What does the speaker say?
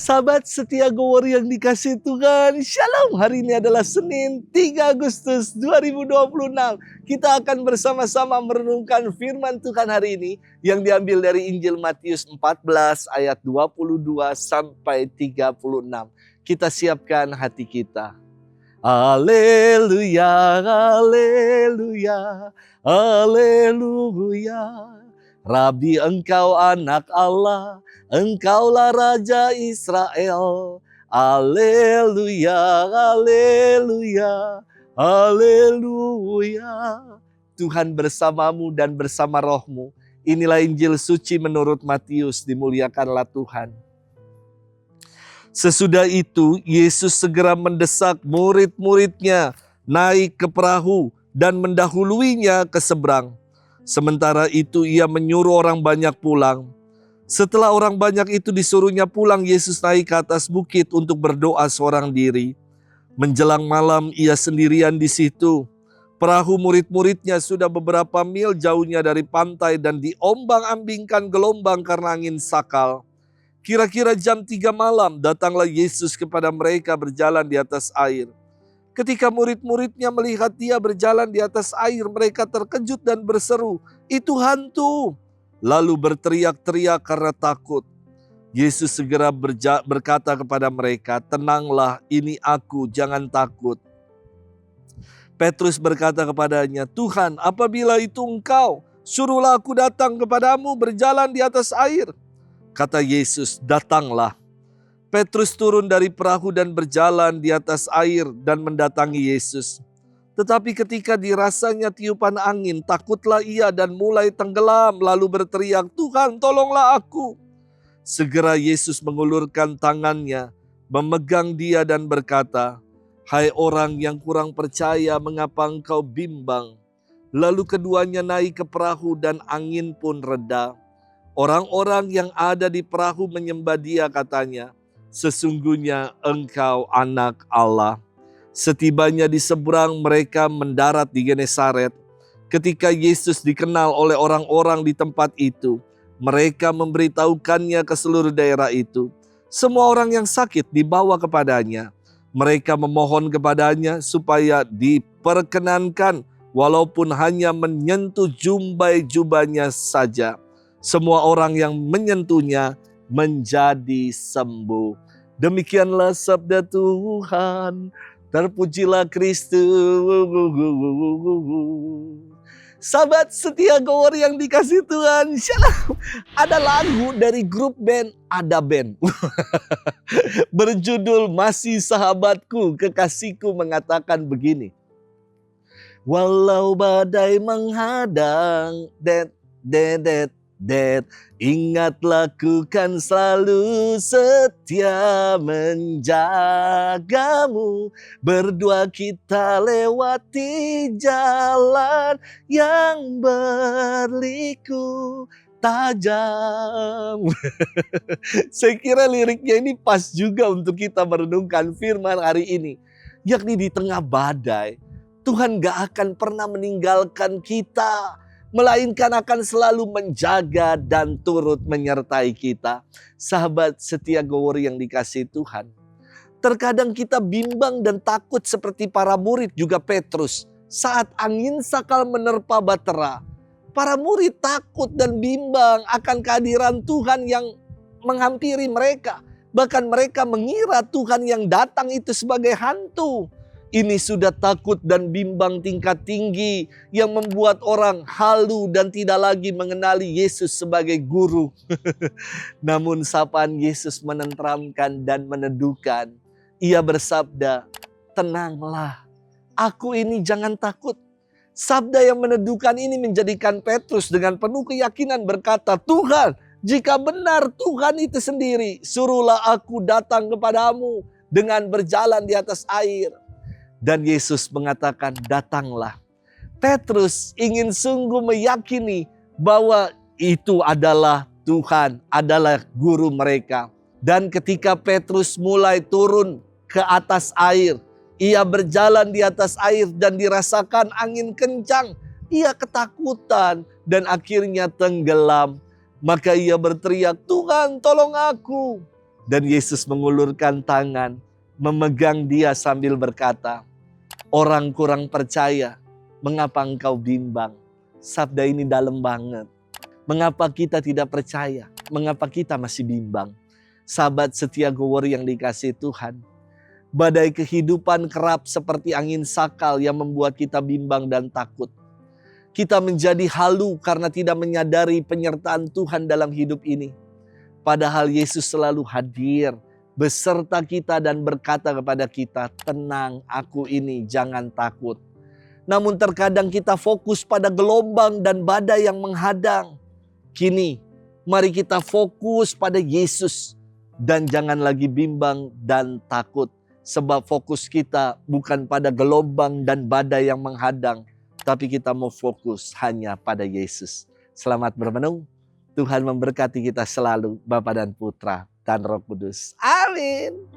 Sahabat setia Go Warrior yang dikasih Tuhan, Shalom. Hari ini adalah Senin 3 Agustus 2026. Kita akan bersama-sama merenungkan firman Tuhan hari ini yang diambil dari Injil Matius 14 ayat 22 sampai 36. Kita siapkan hati kita. Haleluya, haleluya, haleluya. Rabi, engkau anak Allah, engkaulah Raja Israel. Haleluya, haleluya, haleluya. Tuhan bersamamu dan bersama rohmu. Inilah Injil suci menurut Matius, dimuliakanlah Tuhan. Sesudah itu, Yesus segera mendesak murid-muridnya naik ke perahu dan mendahuluinya ke seberang. Sementara itu ia menyuruh orang banyak pulang. Setelah orang banyak itu disuruhnya pulang, Yesus naik ke atas bukit untuk berdoa seorang diri. Menjelang malam ia sendirian di situ. Perahu murid-muridnya sudah beberapa mil jauhnya dari pantai dan diombang-ambingkan gelombang karena angin sakal. Kira-kira jam 3 malam datanglah Yesus kepada mereka berjalan di atas air. Ketika murid-muridnya melihat dia berjalan di atas air, mereka terkejut dan berseru, "Itu hantu!" Lalu berteriak-teriak karena takut. Yesus segera berkata kepada mereka, "Tenanglah, ini aku, jangan takut." Petrus berkata kepadanya, "Tuhan, apabila itu engkau, suruhlah aku datang kepadamu berjalan di atas air." Kata Yesus, "Datanglah." Petrus turun dari perahu dan berjalan di atas air dan mendatangi Yesus. Tetapi ketika dirasanya tiupan angin, takutlah ia dan mulai tenggelam lalu berteriak, "Tuhan, tolonglah aku." Segera Yesus mengulurkan tangannya, memegang dia dan berkata, "Hai orang yang kurang percaya, mengapa engkau bimbang?" Lalu keduanya naik ke perahu dan angin pun reda. Orang-orang yang ada di perahu menyembah dia, katanya, "Sesungguhnya engkau anak Allah." Setibanya di seberang, mereka mendarat di Genesaret. Ketika Yesus dikenal oleh orang-orang di tempat itu, mereka memberitahukannya ke seluruh daerah itu. Semua orang yang sakit dibawa kepadanya. Mereka memohon kepadanya supaya diperkenankan walaupun hanya menyentuh jumbai jubahnya saja. Semua orang yang menyentuhnya menjadi sembuh. Demikianlah sabda Tuhan. Terpujilah Kristus. Sahabat setia Go Warrior yang dikasih Tuhan, Shalom. Ada lagu dari grup band Ada Band berjudul Masih Sahabatku, Kekasihku mengatakan begini. Walau badai menghadang, ingatlah ku kan selalu setia menjagamu. Berdua kita lewati jalan yang berliku tajam. Saya kira liriknya ini pas juga untuk kita merenungkan firman hari ini. Yakni di tengah badai, Tuhan gak akan pernah meninggalkan kita, melainkan akan selalu menjaga dan turut menyertai kita. Sahabat setia Go Warrior yang dikasihi Tuhan. Terkadang kita bimbang dan takut seperti para murid juga Petrus. Saat angin sakal menerpa bahtera, para murid takut dan bimbang akan kehadiran Tuhan yang menghampiri mereka. Bahkan mereka mengira Tuhan yang datang itu sebagai hantu. Ini sudah takut dan bimbang tingkat tinggi yang membuat orang halu dan tidak lagi mengenali Yesus sebagai guru. Namun sapaan Yesus menenteramkan dan meneduhkan. Ia bersabda, "Tenanglah, aku ini, jangan takut." Sabda yang meneduhkan ini menjadikan Petrus dengan penuh keyakinan berkata, "Tuhan, jika benar Tuhan itu sendiri, suruhlah aku datang kepadamu dengan berjalan di atas air." Dan Yesus mengatakan, "Datanglah." Petrus ingin sungguh meyakini bahwa itu adalah Tuhan, adalah guru mereka. Dan ketika Petrus mulai turun ke atas air, ia berjalan di atas air dan dirasakan angin kencang. Ia ketakutan dan akhirnya tenggelam. Maka ia berteriak, "Tuhan, tolong aku." Dan Yesus mengulurkan tangan, memegang dia sambil berkata, "Orang kurang percaya, mengapa engkau bimbang?" Sabda ini dalam banget. Mengapa kita tidak percaya? Mengapa kita masih bimbang? Sahabat setia Gower yang dikasihi Tuhan, badai kehidupan kerap seperti angin sakal yang membuat kita bimbang dan takut. Kita menjadi halu karena tidak menyadari penyertaan Tuhan dalam hidup ini. Padahal Yesus selalu hadir beserta kita dan berkata kepada kita, "Tenang, aku ini, jangan takut." Namun terkadang kita fokus pada gelombang dan badai yang menghadang. Kini, mari kita fokus pada Yesus dan jangan lagi bimbang dan takut. Sebab fokus kita bukan pada gelombang dan badai yang menghadang, tapi kita mau fokus hanya pada Yesus. Selamat bermenung. Tuhan memberkati kita selalu, Bapa dan Putra dan Roh Kudus. Amin.